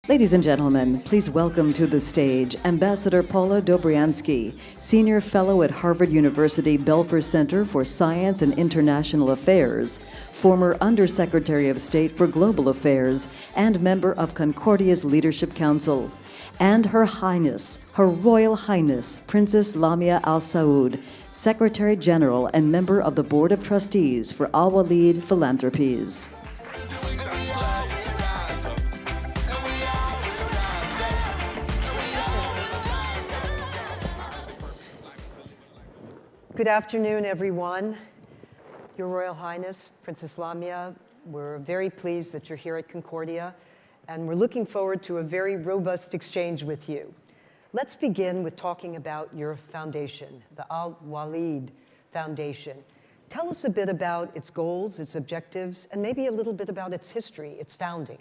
Ladies and gentlemen, please welcome to the stage Ambassador Paula Dobriansky, Senior Fellow at Harvard University Belfer Center for Science and International Affairs, former Undersecretary of State for Global Affairs, and member of Concordia's Leadership Council, and Her Highness, Her Royal Highness, Princess Lamia Al Saud, Secretary General and member of the Board of Trustees for Alwaleed Philanthropies. Good afternoon, everyone. Your Royal Highness, Princess Lamia, we're very pleased that you're here at Concordia, and we're looking forward to a very robust exchange with you. Let's begin with talking about your foundation, the Alwaleed Foundation. Tell us a bit about its goals, its objectives, and maybe a little bit about its history, its founding.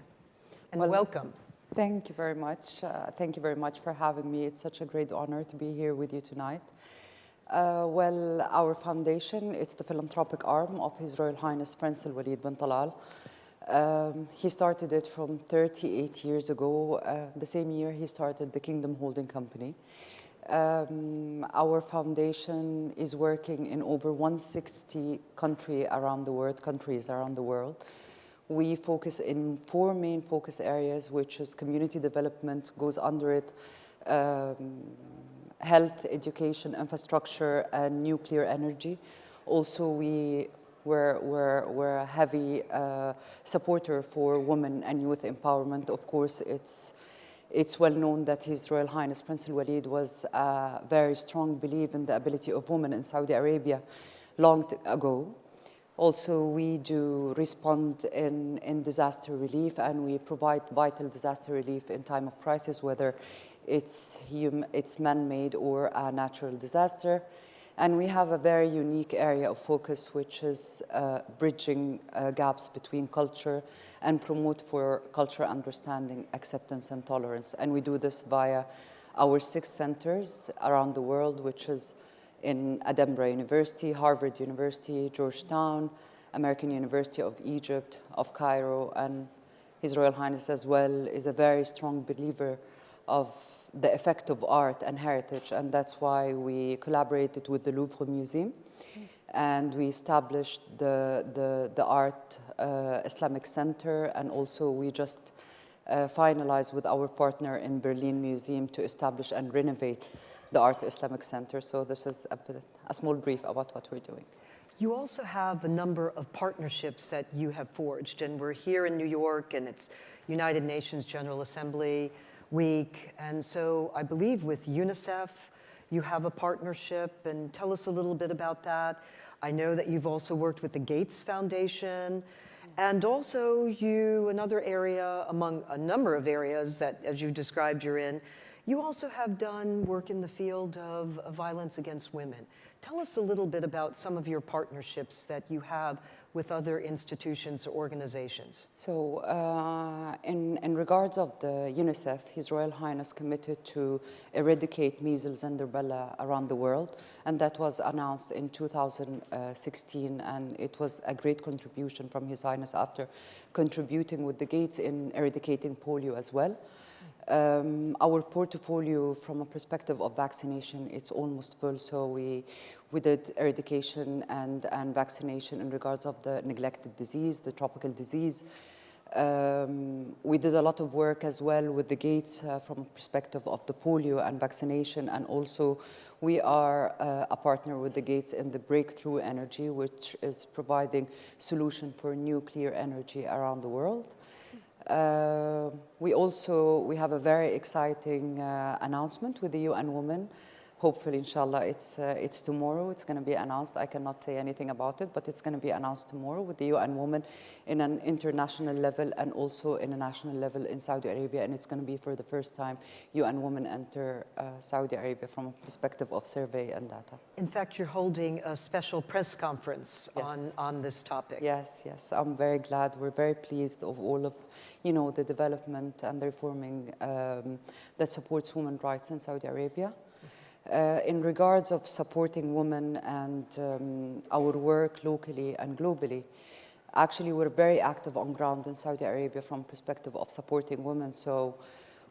And welcome. Thank you very much. Thank you very much for having me. It's such a great honor to be here with you tonight. Well, our foundation is the philanthropic arm of His Royal Highness Prince Alwaleed bin Talal. He started it from 38 years ago. The same year he started the Kingdom Holding Company. Our foundation is working in over 160 countries around the world. We focus in 4 main focus areas, which is community development, goes under it, health, education, infrastructure, and nuclear energy. Also, we're a heavy supporter for women and youth empowerment. Of course, it's well known that His Royal Highness Prince Alwaleed was a very strong believer in the ability of women in Saudi Arabia long ago. Also, we do respond in disaster relief, and we provide vital disaster relief in time of crisis, whether it's man-made or a natural disaster. And we have a very unique area of focus, which is bridging gaps between culture and promote for cultural understanding, acceptance, and tolerance. And we do this via our 6 centers around the world, which is in Edinburgh University, Harvard University, Georgetown, American University of Egypt, of Cairo, and His Royal Highness as well is a very strong believer of the effect of art and heritage, and that's why we collaborated with the Louvre Museum, and we established the Art Islamic Center, and also we just finalized with our partner in Berlin Museum to establish and renovate the Art Islamic Center. So this is a small brief about what we're doing. You also have a number of partnerships that you have forged, and we're here in New York, and it's United Nations General Assembly Week, and so I believe with UNICEF you have a partnership, and tell us a little bit about that. I know that you've also worked with the Gates Foundation, and also another area among a number of areas that, as you described, you're in, you also have done work in the field of violence against women. Tell us a little bit about some of your partnerships that you have with other institutions or organizations. So in regards of the UNICEF, His Royal Highness committed to eradicate measles and rubella around the world, and that was announced in 2016, and it was a great contribution from His Highness after contributing with the Gates in eradicating polio as well. Our portfolio from a perspective of vaccination, it's almost full, so we did eradication and vaccination in regards of the neglected disease, the tropical disease. We did a lot of work as well with the Gates from a perspective of the polio and vaccination, and also we are a partner with the Gates in the breakthrough energy, which is providing solution for nuclear energy around the world. We have a very exciting announcement with the UN Women. Hopefully, inshallah, it's tomorrow. It's going to be announced. I cannot say anything about it, but it's going to be announced tomorrow with the UN Women in an international level and also in a national level in Saudi Arabia. And it's going to be for the first time UN Women enter Saudi Arabia from a perspective of survey and data. In fact, you're holding a special press conference on this topic. Yes, yes. I'm very glad. We're very pleased of all of the development and the reforming that supports women's rights in Saudi Arabia. In regards of supporting women and our work locally and globally, Actually, we're very active on ground in Saudi Arabia from perspective of supporting women. So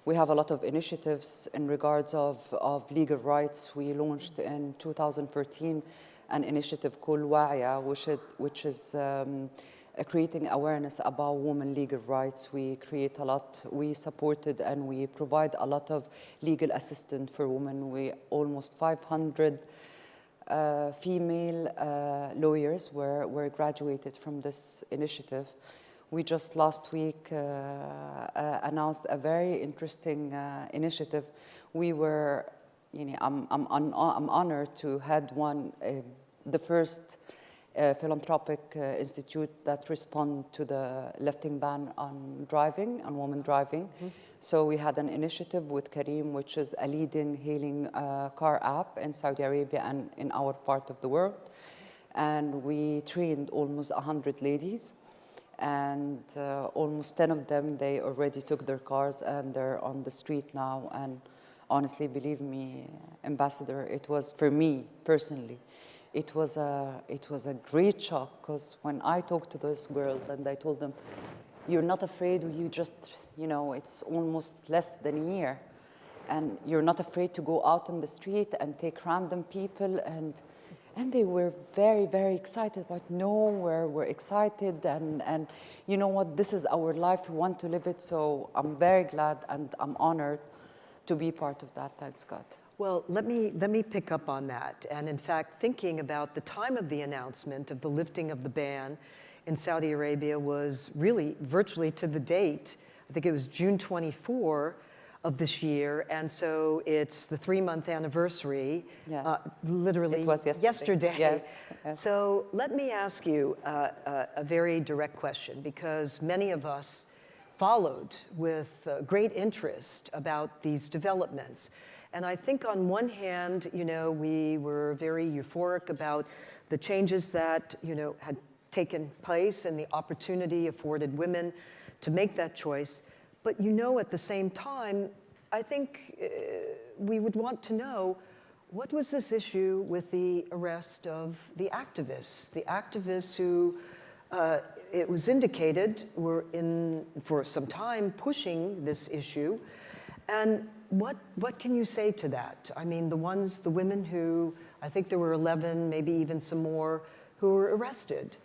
we have a lot of initiatives in regards of legal rights. We launched in 2013 an initiative called Wa'ya, which is creating awareness about women legal rights. We create a lot, we supported and we provide a lot of legal assistance for women. We almost 500 female lawyers were graduated from this initiative. We just last week announced a very interesting initiative. We were, I'm honored to head the first philanthropic institute that respond to the lifting ban on driving, on women driving. So we had an initiative with Kareem, which is a leading hailing car app in Saudi Arabia and in our part of the world. And we trained almost 100 ladies. And almost 10 of them, they already took their cars and they're on the street now. And honestly, believe me, Ambassador, it was, for me personally, it was a great shock, because when I talked to those girls and I told them, you're not afraid, you just, it's almost less than a year. And you're not afraid to go out on the street and take random people, and they were very, very excited. But no, we're excited, and you know what, this is our life, we want to live it. So I'm very glad and I'm honored to be part of that. Thanks God. Well, let me pick up on that. And in fact, thinking about the time of the announcement of the lifting of the ban in Saudi Arabia was really virtually to the date. I think it was June 24 of this year, and so it's the 3-month anniversary. Yes. Literally it was yesterday. Yes. Yes. So let me ask you a very direct question, because many of us followed with great interest about these developments. And I think on one hand, we were very euphoric about the changes that, had taken place and the opportunity afforded women to make that choice. But at the same time, I think we would want to know, what was this issue with the arrest of the activists who, it was indicated, were for some time pushing this issue. And what can you say to that? I mean, the women who, I think there were 11, maybe even some more, who were arrested.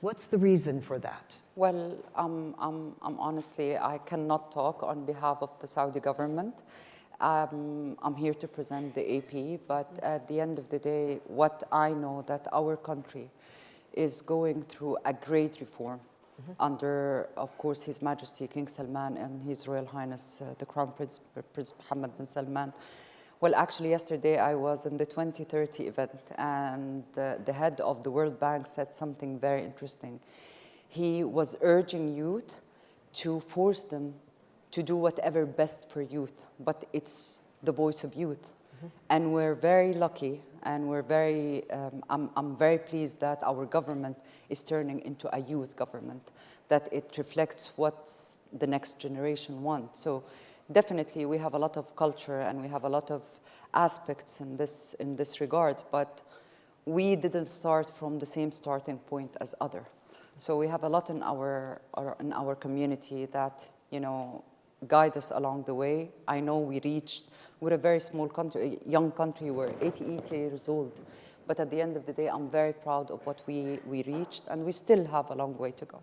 What's the reason for that? Well, honestly, I cannot talk on behalf of the Saudi government. I'm here to present the AP, but at the end of the day, what I know that our country is going through a great reform under, of course, His Majesty King Salman and His Royal Highness, the Crown Prince Mohammed bin Salman. Well, actually, yesterday I was in the 2030 event, and the head of the World Bank said something very interesting. He was urging youth to force them to do whatever best for youth, but it's the voice of youth. And we're very lucky, and we're very, I'm very pleased that our government is turning into a youth government, that it reflects what the next generation wants. So definitely we have a lot of culture and we have a lot of aspects in this regard, but we didn't start from the same starting point as other. So we have a lot in our community that, guide us along the way. I know we're a very small country, a young country, we're 88 years old. But at the end of the day, I'm very proud of what we reached, and we still have a long way to go.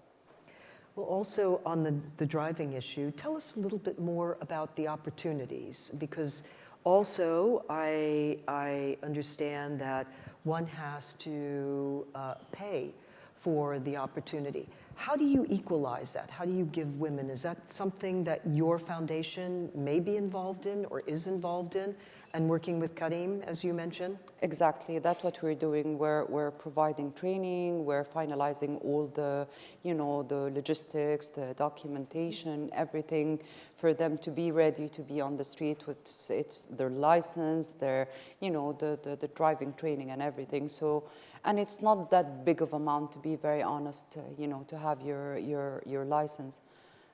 Well, also on the driving issue, tell us a little bit more about the opportunities, because also I understand that one has to pay for the opportunity. How do you equalize that? How do you give women? Is that something that your foundation may be involved in or is involved in, and working with Kareem, as you mentioned? Exactly, that's what we're doing. We're providing training, we're finalizing all the, the logistics, the documentation, everything for them to be ready to be on the street with it's their license, their, the driving training and everything. So, and it's not that big of amount, to be very honest, to have your license.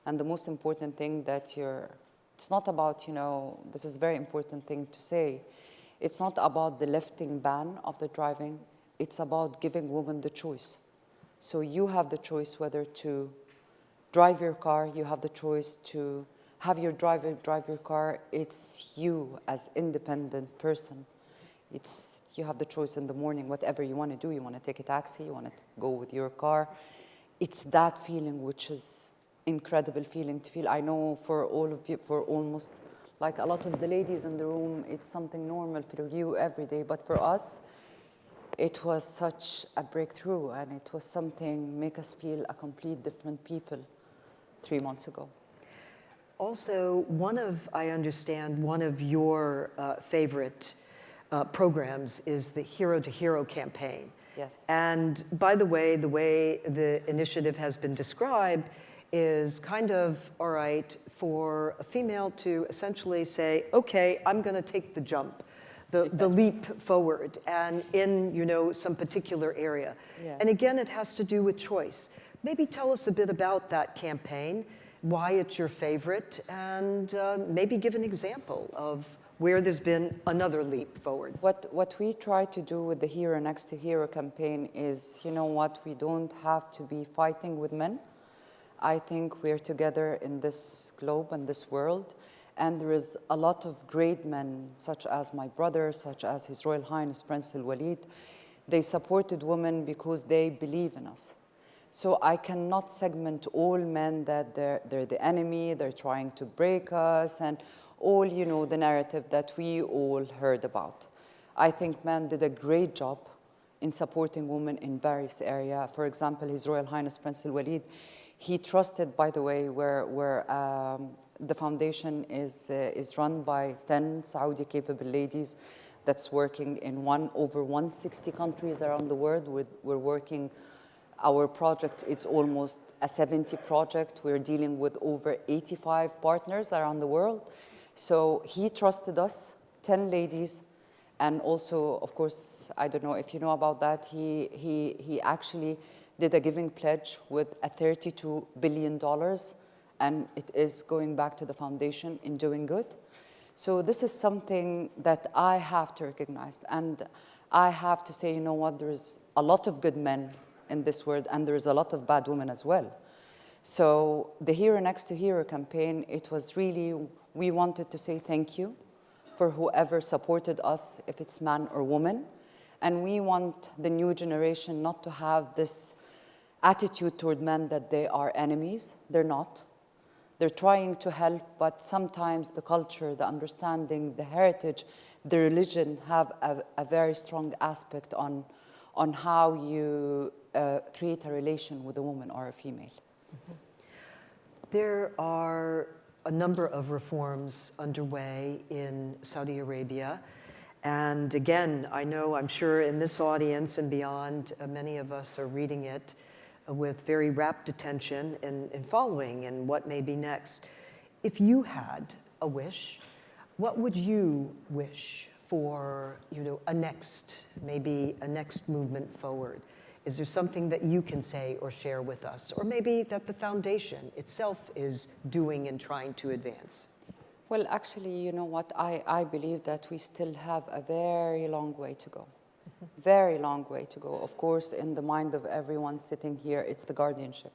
And the most important thing that it's not about, this is a very important thing to say. It's not about the lifting ban of the driving. It's about giving women the choice. So you have the choice whether to drive your car, you have the choice to have your driver drive your car. It's you as independent person. You have the choice in the morning, whatever you want to do. You want to take a taxi, you want to go with your car. It's that feeling which is incredible feeling to feel. I know for all of you, for almost like a lot of the ladies in the room, it's something normal for you every day. But for us, it was such a breakthrough, and it was something make us feel a complete different people 3 months ago. Also, I understand one of your favorite programs is the Hero to Hero campaign. Yes. And by the way the initiative has been described is kind of, all right, for a female to essentially say, okay, I'm going to take the jump, the leap forward, and in, you know, some particular area. Yeah. And again, it has to do with choice. Maybe tell us a bit about that campaign, why it's your favorite, and maybe give an example of where there's been another leap forward. What we try to do with the Hero Next to Hero campaign is, you know what, we don't have to be fighting with men. I think we're together in this globe and this world, and there is a lot of great men, such as my brother, such as His Royal Highness Prince Alwaleed. They supported women because they believe in us. So I cannot segment all men that they're the enemy, they're trying to break us, and all, you know, the narrative that we all heard about. I think men did a great job in supporting women in various areas. For example, His Royal Highness Prince Alwaleed, he trusted, by the way, where the foundation is run by 10 Saudi capable ladies that's working in over 160 countries around the world. We're working, our project, it's almost a 70 project. We're dealing with over 85 partners around the world. So he trusted us, 10 ladies, and also, of course, I don't know if you know about that, he actually did a giving pledge with a $32 billion, and it is going back to the foundation in doing good. So this is something that I have to recognize, and I have to say, you know what, there is a lot of good men in this world, and there is a lot of bad women as well. So the Hero Next to Hero campaign, it was really, we wanted to say thank you for whoever supported us, if it's man or woman. And we want the new generation not to have this attitude toward men that they are enemies. They're not. They're trying to help, but sometimes the culture, the understanding, the heritage, the religion have a very strong aspect on how you create a relation with a woman or a female. Mm-hmm. There are a number of reforms underway in Saudi Arabia. And again, I'm sure in this audience and beyond, many of us are reading it with very rapt attention and following and what may be next. If you had a wish, what would you wish for, you know, maybe a next movement forward? Is there something that you can say or share with us? Or maybe that the foundation itself is doing and trying to advance? Well, actually, you know what? I believe that we still have a very long way to go. Very long way to go. Of course, in the mind of everyone sitting here, it's the guardianship.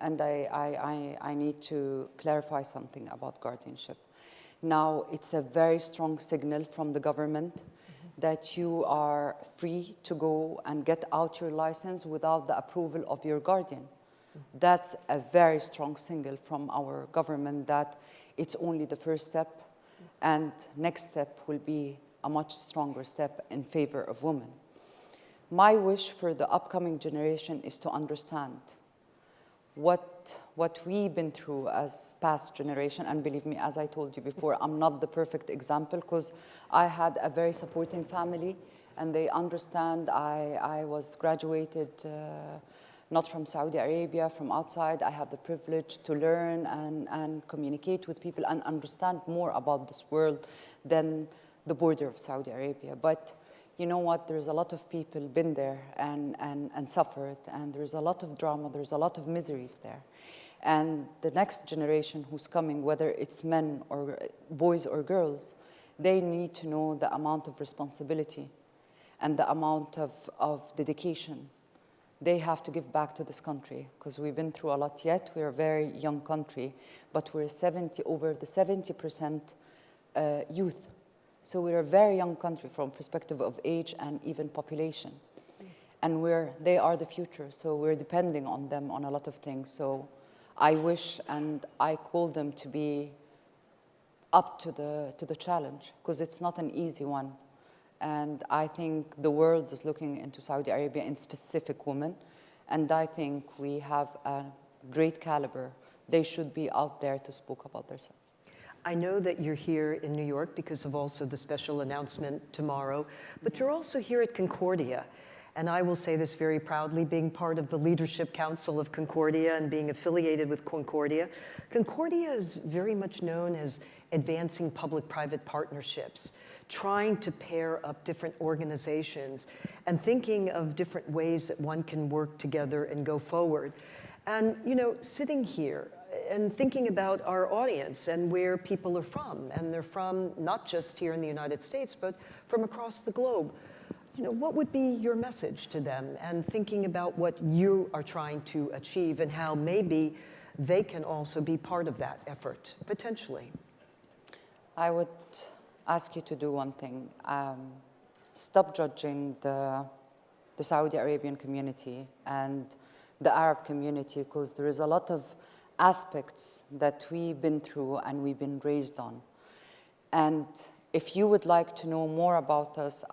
And I need to clarify something about guardianship. Now, it's a very strong signal from the government that you are free to go and get out your license without the approval of your guardian. That's a very strong signal from our government that it's only the first step, and next step will be a much stronger step in favor of women. My wish for the upcoming generation is to understand what we've been through as past generation, and believe me, as I told you before, I'm not the perfect example because I had a very supporting family, and they understand. I was graduated not from Saudi Arabia, from outside. I had the privilege to learn and communicate with people and understand more about this world than the border of Saudi Arabia. But you know what, there's a lot of people been there and suffered, and there's a lot of drama, there's a lot of miseries there. And the next generation who's coming, whether it's men or boys or girls, they need to know the amount of responsibility and the amount of dedication they have to give back to this country, because we've been through a lot yet. We're a very young country, but we're over the 70% youth. So we're a very young country from perspective of age and even population. And they are the future, so we're depending on them on a lot of things. So I wish and I call them to be up to the challenge, because it's not an easy one. And I think the world is looking into Saudi Arabia, in specific women, and I think we have a great caliber. They should be out there to speak about themselves. I know that you're here in New York because of also the special announcement tomorrow, but you're also here at Concordia. And I will say this very proudly, being part of the Leadership Council of Concordia and being affiliated with Concordia. Concordia is very much known as advancing public-private partnerships, trying to pair up different organizations and thinking of different ways that one can work together and go forward. And, you know, sitting here and thinking about our audience and where people are from, and they're from not just here in the United States, but from across the globe. You know, what would be your message to them, and thinking about what you are trying to achieve and how maybe they can also be part of that effort, potentially? I would ask you to do one thing. Stop judging the Saudi Arabian community and the Arab community, because there is a lot of aspects that we've been through and we've been raised on. And if you would like to know more about us,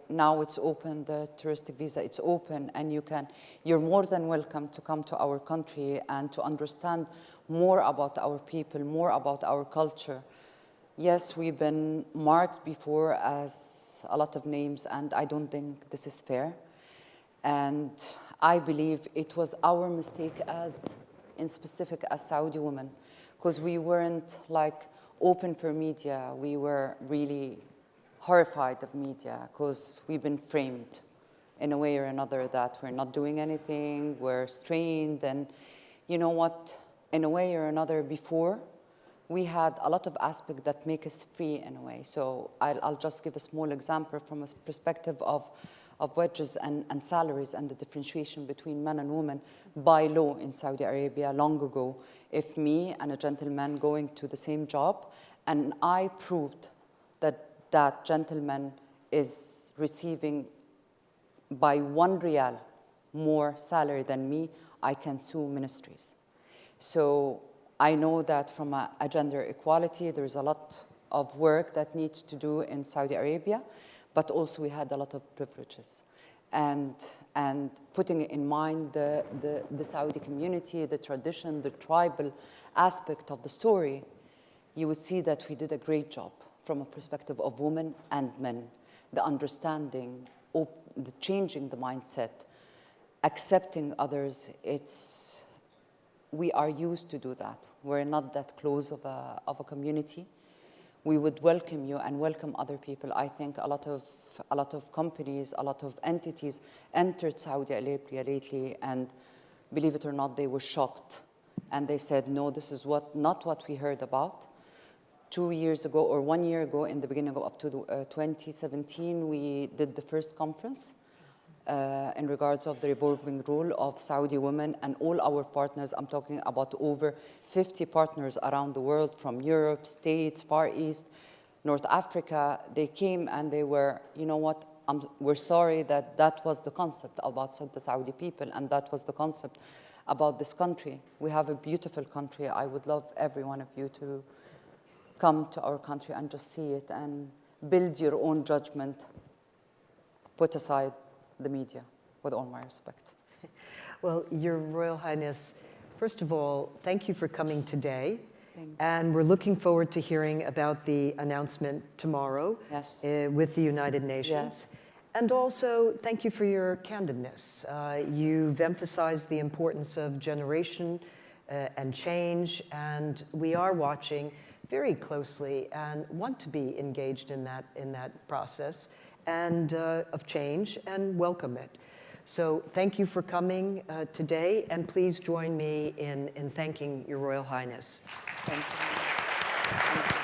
now it's open, the touristic visa, it's open, and you're more than welcome to come to our country and to understand more about our people, more about our culture. Yes, we've been marked before as a lot of names, and I don't think this is fair. And I believe it was our mistake in specific as Saudi women, because we weren't like open for media. We were really horrified of media because we've been framed in a way or another that we're not doing anything, we're strained. And you know what, in a way or another before, we had a lot of aspects that make us free in a way. So I'll just give a small example from a perspective of wages and salaries and the differentiation between men and women by law in Saudi Arabia long ago. If me and a gentleman going to the same job, and I proved that that gentleman is receiving by 1 riyal more salary than me, I can sue ministries. So I know that from a gender equality, there's a lot of work that needs to do in Saudi Arabia, but also we had a lot of privileges. And putting in mind the Saudi community, the tradition, the tribal aspect of the story, you would see that we did a great job from a perspective of women and men. The understanding, the changing the mindset, accepting others, we are used to do that. We're not that close of a community. We would welcome you and welcome other people. I think a lot of companies, a lot of entities entered Saudi Arabia lately, and believe it or not, they were shocked. And they said, no, this is not what we heard about. 2 years ago or 1 year ago, in the beginning of up to 2017, we did the first conference in regards of the revolving role of Saudi women, and all our partners, I'm talking about over 50 partners around the world, from Europe, States, Far East, North Africa. They came and they were, you know what, we're sorry that was the concept about the Saudi people, and that was the concept about this country. We have a beautiful country. I would love every one of you to come to our country and just see it and build your own judgment. Put aside the media, with all my respect. Well, Your Royal Highness, first of all, thank you for coming today. Thank you. And we're looking forward to hearing about the announcement tomorrow. Yes. With the United Nations. Yes. And also, thank you for your candidness. You've emphasized the importance of generation and change, and we are watching very closely and want to be engaged in that process and of change, and welcome it. So thank you for coming today, and please join me in thanking Your Royal Highness. Thank you. Thank you.